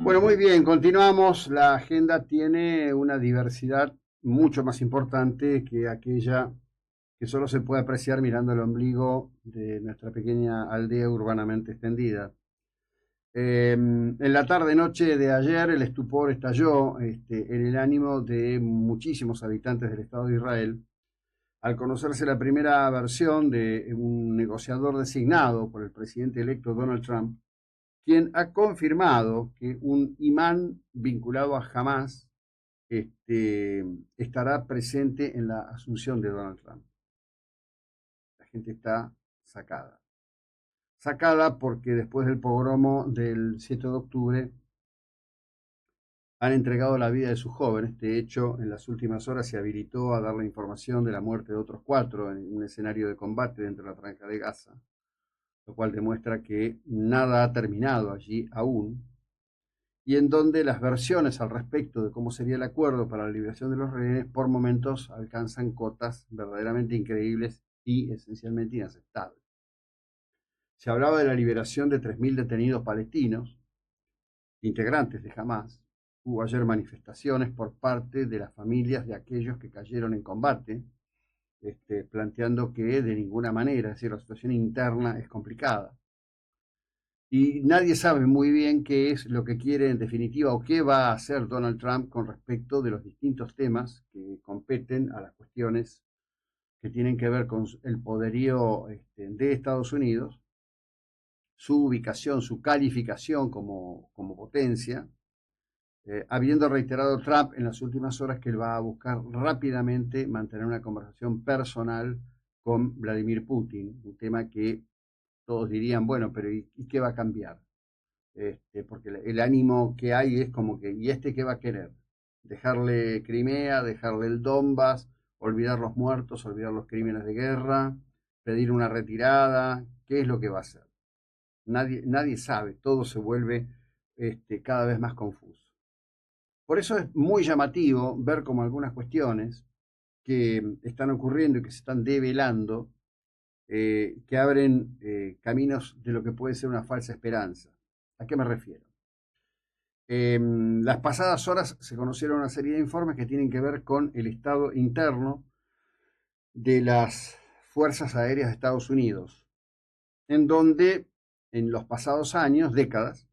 Bueno, muy bien, continuamos. La agenda tiene una diversidad mucho más importante que aquella que solo se puede apreciar mirando el ombligo de nuestra pequeña aldea urbanamente extendida. En la tarde-noche de ayer el estupor estalló en el ánimo de muchísimos habitantes del Estado de Israel al conocerse la primera versión de un negociador designado por el presidente electo Donald Trump, quien ha confirmado que un imán vinculado a Hamas estará presente en la asunción de Donald Trump. La gente está sacada. Sacada porque después del pogromo del 7 de octubre han entregado la vida de sus jóvenes. De hecho, en las últimas horas se habilitó a dar la información de la muerte de otros 4 en un escenario de combate dentro de la franja de Gaza, lo cual demuestra que nada ha terminado allí aún, y en donde las versiones al respecto de cómo sería el acuerdo para la liberación de los rehenes por momentos alcanzan cotas verdaderamente increíbles y esencialmente inaceptables. Se hablaba de la liberación de 3.000 detenidos palestinos, integrantes de Hamas. Hubo ayer manifestaciones por parte de las familias de aquellos que cayeron en combate, planteando que de ninguna manera, es decir, la situación interna es complicada. Y nadie sabe muy bien qué es lo que quiere en definitiva o qué va a hacer Donald Trump con respecto de los distintos temas que competen a las cuestiones que tienen que ver con el poderío de Estados Unidos, su ubicación, su calificación como potencia, habiendo reiterado Trump en las últimas horas que él va a buscar rápidamente mantener una conversación personal con Vladimir Putin, un tema que todos dirían, bueno, pero ¿y qué va a cambiar? Porque el ánimo que hay es como que, ¿y este qué va a querer? Dejarle Crimea, dejarle el Donbass, olvidar los muertos, olvidar los crímenes de guerra, pedir una retirada, ¿qué es lo que va a hacer? Nadie sabe, todo se vuelve cada vez más confuso. Por eso es muy llamativo ver como algunas cuestiones que están ocurriendo y que se están develando, que abren caminos de lo que puede ser una falsa esperanza. ¿A qué me refiero? Las pasadas horas se conocieron una serie de informes que tienen que ver con el estado interno de las Fuerzas Aéreas de Estados Unidos, en donde en los pasados años, décadas,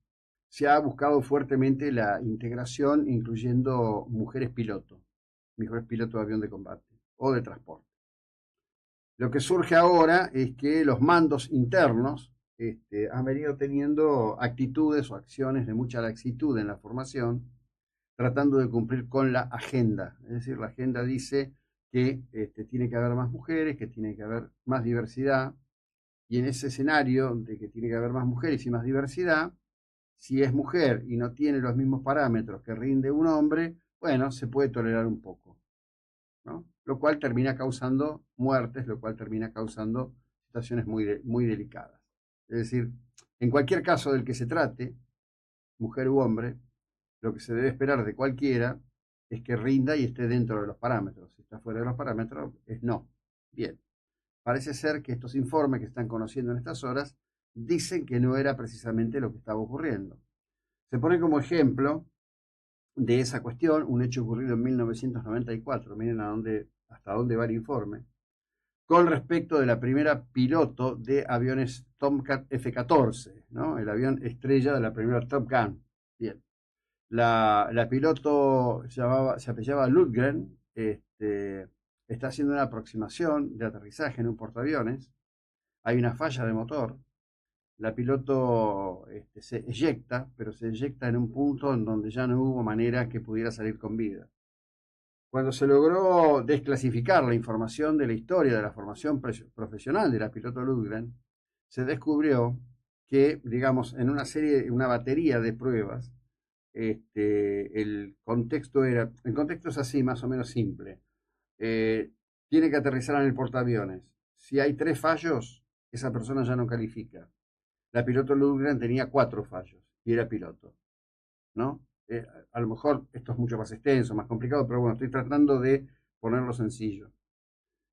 se ha buscado fuertemente la integración, incluyendo mujeres pilotos de avión de combate o de transporte. Lo que surge ahora es que los mandos internos han venido teniendo actitudes o acciones de mucha laxitud en la formación, tratando de cumplir con la agenda. Es decir, la agenda dice que tiene que haber más mujeres, que tiene que haber más diversidad, y en ese escenario de que tiene que haber más mujeres y más diversidad, si es mujer y no tiene los mismos parámetros que rinde un hombre, bueno, se puede tolerar un poco, ¿no? Lo cual termina causando muertes, lo cual termina causando situaciones muy delicadas. Es decir, en cualquier caso del que se trate, mujer u hombre, lo que se debe esperar de cualquiera es que rinda y esté dentro de los parámetros. Si está fuera de los parámetros, es no. Bien, parece ser que estos informes que están conociendo en estas horas dicen que no era precisamente lo que estaba ocurriendo. Se pone como ejemplo de esa cuestión un hecho ocurrido en 1994, miren hasta dónde va el informe, con respecto de la primera piloto de aviones Tomcat F-14, ¿no? El avión estrella de la primera Top Gun. Bien. La piloto se apellidaba Lundgren, está haciendo una aproximación de aterrizaje en un portaaviones, hay una falla de motor, la piloto se eyecta, pero se eyecta en un punto en donde ya no hubo manera que pudiera salir con vida. Cuando se logró desclasificar la información de la historia de la formación profesional de la piloto Lundgren, se descubrió que, digamos, en una batería de pruebas, el contexto es así, más o menos simple. Tiene que aterrizar en el portaaviones. Si hay 3 fallos, esa persona ya no califica. La piloto Lundgren tenía 4 fallos y era piloto, ¿no? A lo mejor esto es mucho más extenso, más complicado, pero bueno, estoy tratando de ponerlo sencillo.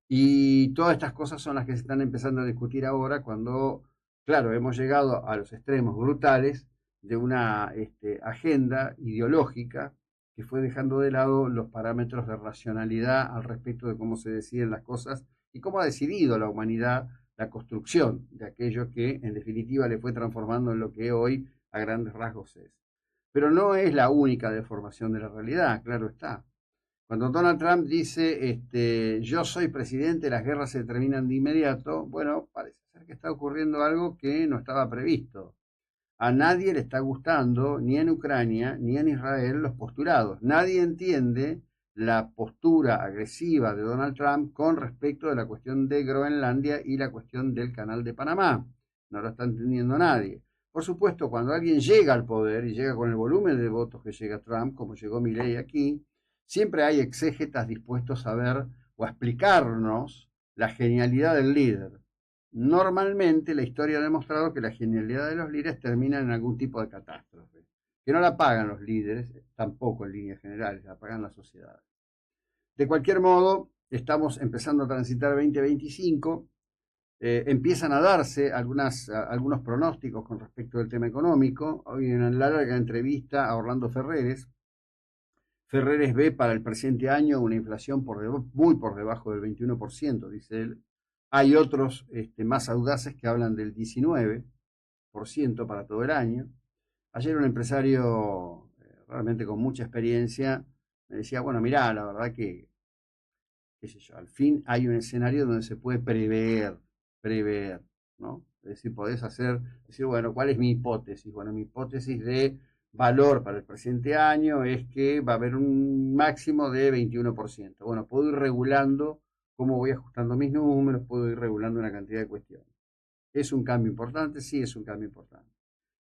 Y todas estas cosas son las que se están empezando a discutir ahora cuando, claro, hemos llegado a los extremos brutales de una agenda ideológica que fue dejando de lado los parámetros de racionalidad al respecto de cómo se deciden las cosas y cómo ha decidido la humanidad la construcción de aquello que en definitiva le fue transformando en lo que hoy a grandes rasgos es. Pero no es la única deformación de la realidad, claro está. Cuando Donald Trump dice, yo soy presidente, las guerras se terminan de inmediato, bueno, parece ser que está ocurriendo algo que no estaba previsto. A nadie le está gustando, ni en Ucrania, ni en Israel, los postulados. Nadie entiende la postura agresiva de Donald Trump con respecto de la cuestión de Groenlandia y la cuestión del Canal de Panamá. No lo está entendiendo nadie. Por supuesto, cuando alguien llega al poder y llega con el volumen de votos que llega Trump, como llegó Milei aquí, siempre hay exégetas dispuestos a ver o a explicarnos la genialidad del líder. Normalmente la historia ha demostrado que la genialidad de los líderes termina en algún tipo de catástrofe, que no la pagan los líderes, tampoco en líneas generales, la pagan las sociedades. De cualquier modo, estamos empezando a transitar 2025, empiezan a darse algunos pronósticos con respecto del tema económico. Hoy en la larga entrevista a Orlando Ferreres ve para el presente año una inflación muy por debajo del 21%, dice él. Hay otros más audaces que hablan del 19% para todo el año. Ayer un empresario realmente con mucha experiencia me decía, bueno, mirá, la verdad que, qué sé yo, al fin hay un escenario donde se puede prever, ¿no? Es decir, podés decir, bueno, ¿cuál es mi hipótesis? Bueno, mi hipótesis de valor para el presente año es que va a haber un máximo de 21%. Bueno, puedo ir regulando cómo voy ajustando mis números, puedo ir regulando una cantidad de cuestiones. ¿Es un cambio importante? Sí, es un cambio importante.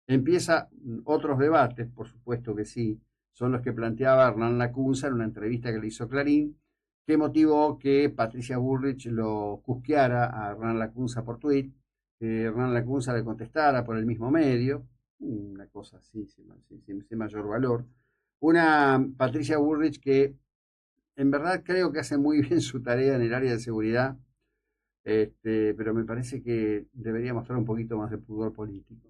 Empieza otros debates, por supuesto que sí, son los que planteaba Hernán Lacunza en una entrevista que le hizo Clarín, que motivó que Patricia Bullrich lo cusqueara a Hernán Lacunza por tweet, que Hernán Lacunza le contestara por el mismo medio, una cosa así, sin mayor valor. Una Patricia Bullrich que en verdad creo que hace muy bien su tarea en el área de seguridad, pero me parece que debería mostrar un poquito más de pudor político.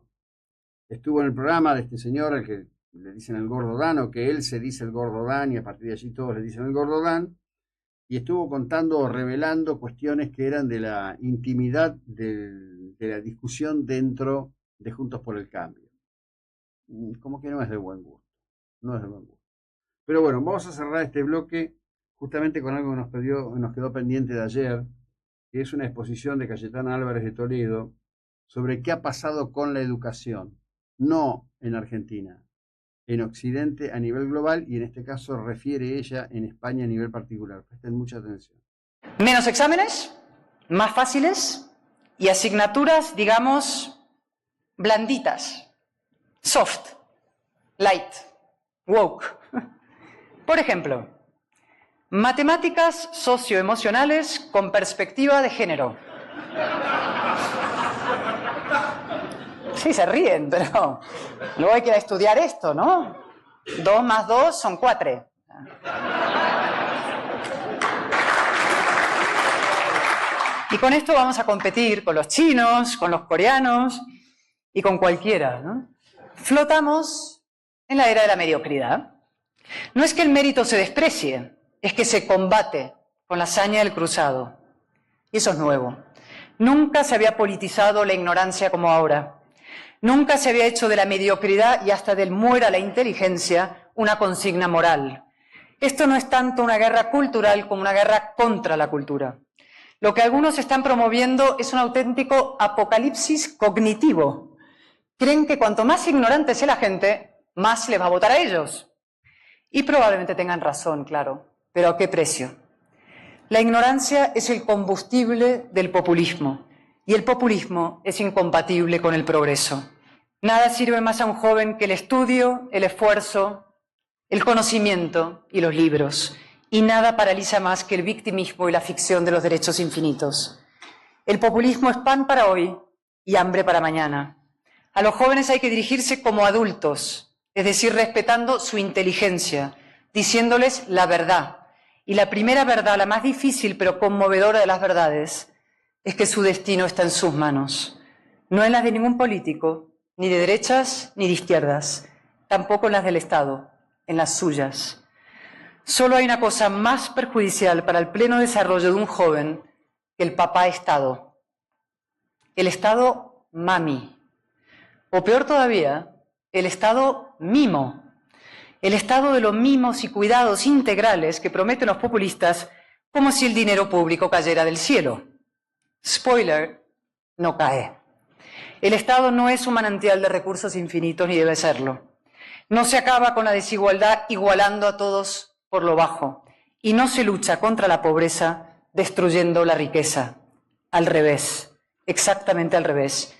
Estuvo en el programa de este señor, al que le dicen el Gordo Dan, o que él se dice el Gordo Dan, y a partir de allí todos le dicen el Gordo Dan, y estuvo contando o revelando cuestiones que eran de la intimidad de la discusión dentro de Juntos por el Cambio. Como que no es de buen gusto, no es de buen gusto. Pero bueno, vamos a cerrar este bloque justamente con algo que nos quedó pendiente de ayer, que es una exposición de Cayetana Álvarez de Toledo sobre qué ha pasado con la educación, no en Argentina, en Occidente a nivel global, y en este caso refiere ella en España a nivel particular. Presten mucha atención. Menos exámenes, más fáciles y asignaturas, digamos, blanditas, soft, light, woke. Por ejemplo, matemáticas socioemocionales con perspectiva de género. Sí, se ríen, pero luego hay que ir a estudiar esto, ¿no? 2 más 2 son 4. Y con esto vamos a competir con los chinos, con los coreanos y con cualquiera, ¿no? Flotamos en la era de la mediocridad. No es que el mérito se desprecie, es que se combate con la hazaña del cruzado. Y eso es nuevo. Nunca se había politizado la ignorancia como ahora. Nunca se había hecho de la mediocridad y hasta del muera la inteligencia una consigna moral. Esto no es tanto una guerra cultural como una guerra contra la cultura. Lo que algunos están promoviendo es un auténtico apocalipsis cognitivo. Creen que cuanto más ignorante sea la gente, más les va a votar a ellos. Y probablemente tengan razón, claro, pero ¿a qué precio? La ignorancia es el combustible del populismo y el populismo es incompatible con el progreso. Nada sirve más a un joven que el estudio, el esfuerzo, el conocimiento y los libros. Y nada paraliza más que el victimismo y la ficción de los derechos infinitos. El populismo es pan para hoy y hambre para mañana. A los jóvenes hay que dirigirse como adultos, es decir, respetando su inteligencia, diciéndoles la verdad. Y la primera verdad, la más difícil pero conmovedora de las verdades, es que su destino está en sus manos, no en las de ningún político, ni de derechas ni de izquierdas, tampoco en las del Estado, en las suyas. Solo hay una cosa más perjudicial para el pleno desarrollo de un joven que el papá Estado. El Estado mami. O peor todavía, el Estado mimo. El Estado de los mimos y cuidados integrales que prometen los populistas como si el dinero público cayera del cielo. Spoiler, no cae. El Estado no es un manantial de recursos infinitos ni debe serlo. No se acaba con la desigualdad igualando a todos por lo bajo y no se lucha contra la pobreza destruyendo la riqueza. Al revés, exactamente al revés.